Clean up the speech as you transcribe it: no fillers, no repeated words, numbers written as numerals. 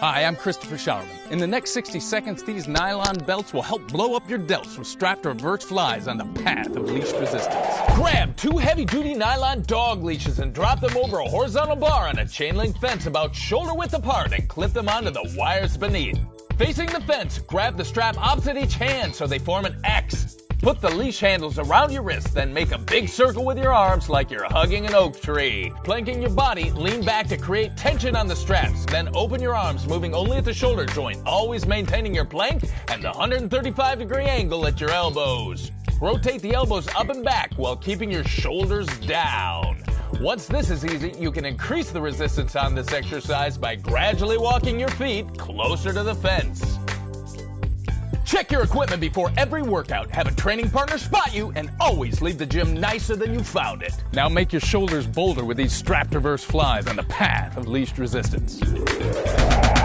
Hi, I'm Christopher Showerman. In the next 60 seconds, these nylon belts will help blow up your delts with strapped reverse flies on the path of leash resistance. Grab 2 heavy-duty nylon dog leashes and drop them over a horizontal bar on a chain link fence about shoulder width apart and clip them onto the wires beneath. Facing the fence, grab the strap opposite each hand so they form an X. Put the leash handles around your wrist, then make a big circle with your arms like you're hugging an oak tree. Planking your body, lean back to create tension on the straps, then open your arms, moving only at the shoulder joint, always maintaining your plank and the 135-degree angle at your elbows. Rotate the elbows up and back while keeping your shoulders down. Once this is easy, you can increase the resistance on this exercise by gradually walking your feet closer to the fence. Check your equipment before every workout. Have a training partner spot you, and always leave the gym nicer than you found it. Now make your shoulders bolder with these strapped reverse flies on the path of leash resistance.